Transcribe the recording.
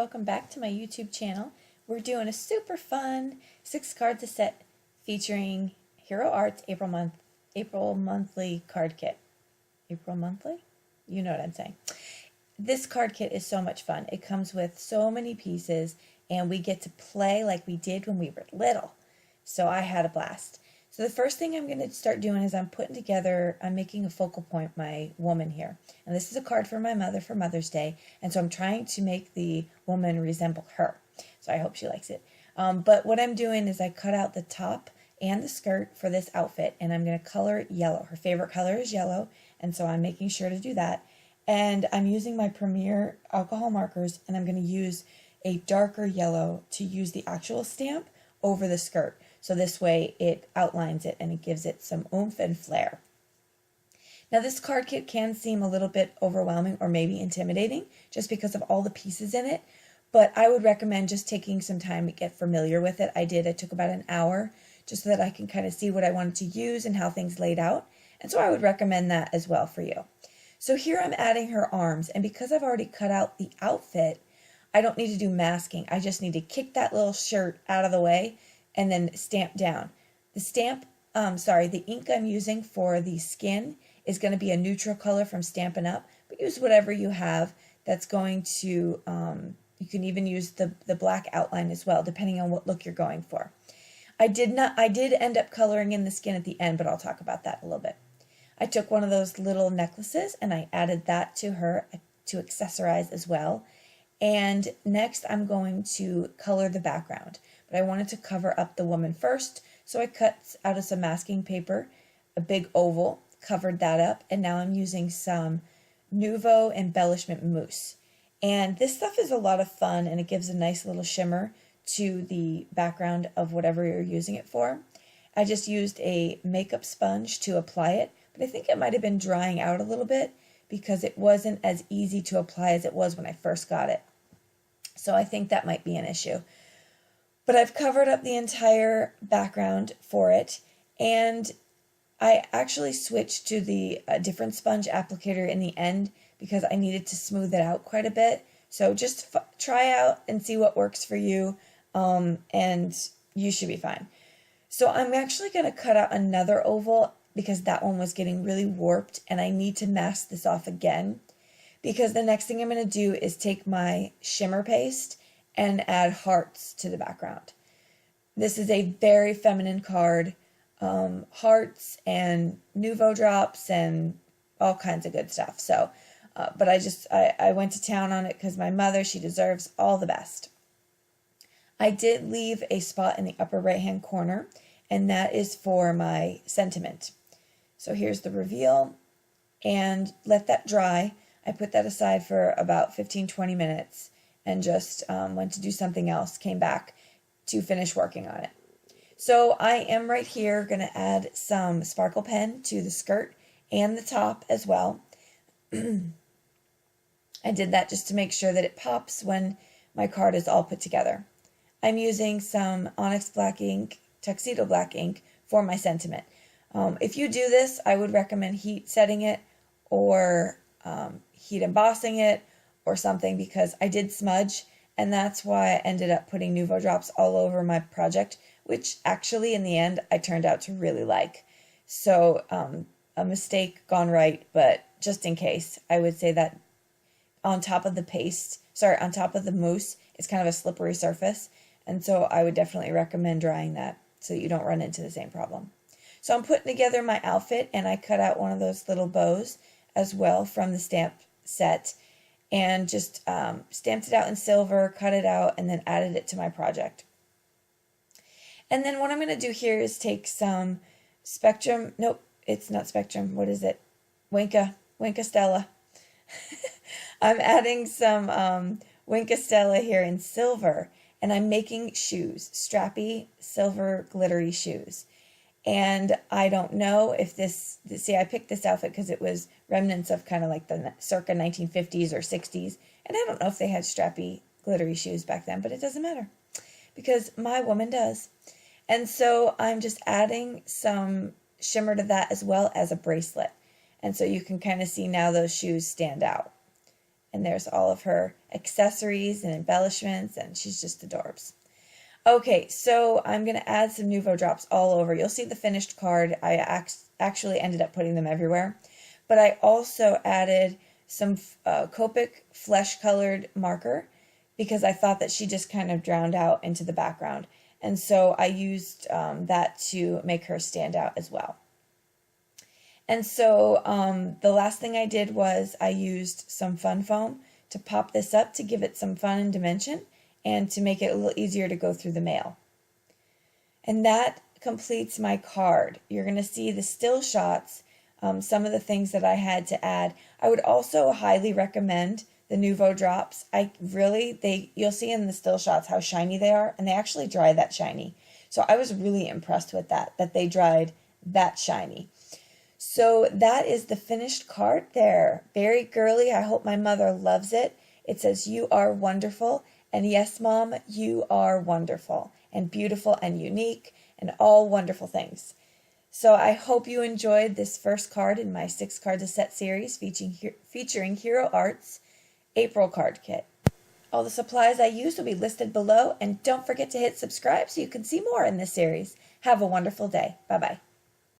welcome back to my YouTube channel. We're doing a super fun 6 cards a set featuring Hero Arts April monthly card kit. April monthly? You know what I'm saying. This card kit is so much fun. It comes with so many pieces and we get to play like we did when we were little. So I had a blast. So the first thing I'm going to start doing is I'm making a focal point, my woman here. And this is a card for my mother for Mother's Day. And so I'm trying to make the woman resemble her. So I hope she likes it. But what I'm doing is I cut out the top and the skirt for this outfit. And I'm going to color it yellow. Her favorite color is yellow. And so I'm making sure to do that. And I'm using my Premier alcohol markers. And I'm going to use a darker yellow to use the actual stamp over the skirt. So this way it outlines it and it gives it some oomph and flair. Now this card kit can seem a little bit overwhelming or maybe intimidating just because of all the pieces in it, but I would recommend just taking some time to get familiar with it. I took about an hour just so that I can kind of see what I wanted to use and how things laid out. And so I would recommend that as well for you. So here I'm adding her arms, and because I've already cut out the outfit, I don't need to do masking. I just need to kick that little shirt out of the way and then stamp down. The ink I'm using for the skin is going to be a neutral color from Stampin' Up, but use whatever you have that's going to, you can even use the black outline as well, depending on what look you're going for. I did end up coloring in the skin at the end, but I'll talk about that a little bit. I took one of those little necklaces and I added that to her to accessorize as well. And next I'm going to color the background. But I wanted to cover up the woman first, so I cut out of some masking paper, a big oval, covered that up, and now I'm using some Nuvo embellishment mousse. And this stuff is a lot of fun, and it gives a nice little shimmer to the background of whatever you're using it for. I just used a makeup sponge to apply it, but I think it might have been drying out a little bit because it wasn't as easy to apply as it was when I first got it. So I think that might be an issue. But I've covered up the entire background for it, and I actually switched to the different sponge applicator in the end because I needed to smooth it out quite a bit. So just try out and see what works for you, and you should be fine. So I'm actually going to cut out another oval because that one was getting really warped, and I need to mask this off again because the next thing I'm going to do is take my shimmer paste and add hearts to the background. This is a very feminine card, hearts and Nuvo drops and all kinds of good stuff. So, but I went to town on it because my mother, she deserves all the best. I did leave a spot in the upper right hand corner, and that is for my sentiment. So here's the reveal, and let that dry. I put that aside for about 15-20 minutes and just went to do something else, came back to finish working on it. So I am right here going to add some sparkle pen to the skirt and the top as well. I did that just to make sure that it pops when my card is all put together. I'm using some Onyx Black ink, Tuxedo Black ink for my sentiment. If you do this, I would recommend heat setting it or heat embossing it or something, because I did smudge, and that's why I ended up putting Nuvo drops all over my project, which actually in the end I turned out to really like. So a mistake gone right, but just in case, I would say that on top of the mousse, it's kind of a slippery surface, and so I would definitely recommend drying that so you don't run into the same problem. So I'm putting together my outfit, and I cut out one of those little bows as well from the stamp set, and just stamped it out in silver, cut it out, and then added it to my project. And then what I'm going to do here is take some Spectrum, nope, it's not Spectrum, what is it? Wink Stella. I'm adding some Wink Stella here in silver, and I'm making shoes, strappy, silver, glittery shoes. And I don't know if I picked this outfit because it was remnants of kind of like the circa 1950s or 60s. And I don't know if they had strappy, glittery shoes back then, but it doesn't matter because my woman does. And so I'm just adding some shimmer to that as well as a bracelet. And so you can kind of see now those shoes stand out. And there's all of her accessories and embellishments, and she's just adorbs. Okay, so I'm going to add some Nuvo drops all over. You'll see the finished card. I actually ended up putting them everywhere. But I also added some Copic flesh-colored marker because I thought that she just kind of drowned out into the background. And so I used that to make her stand out as well. And so the last thing I did was I used some fun foam to pop this up to give it some fun and dimension and to make it a little easier to go through the mail. And that completes my card. You're going to see the still shots, some of the things that I had to add. I would also highly recommend the Nuvo drops. You'll see in the still shots how shiny they are, and they actually dry that shiny. So I was really impressed with that they dried that shiny. So that is the finished card there. Very girly. I hope my mother loves it. It says, "You are wonderful." And yes, Mom, you are wonderful and beautiful and unique and all wonderful things. So I hope you enjoyed this first card in my 6 card to set series featuring Hero Arts April card kit. All the supplies I used will be listed below, and don't forget to hit subscribe so you can see more in this series. Have a wonderful day. Bye-bye.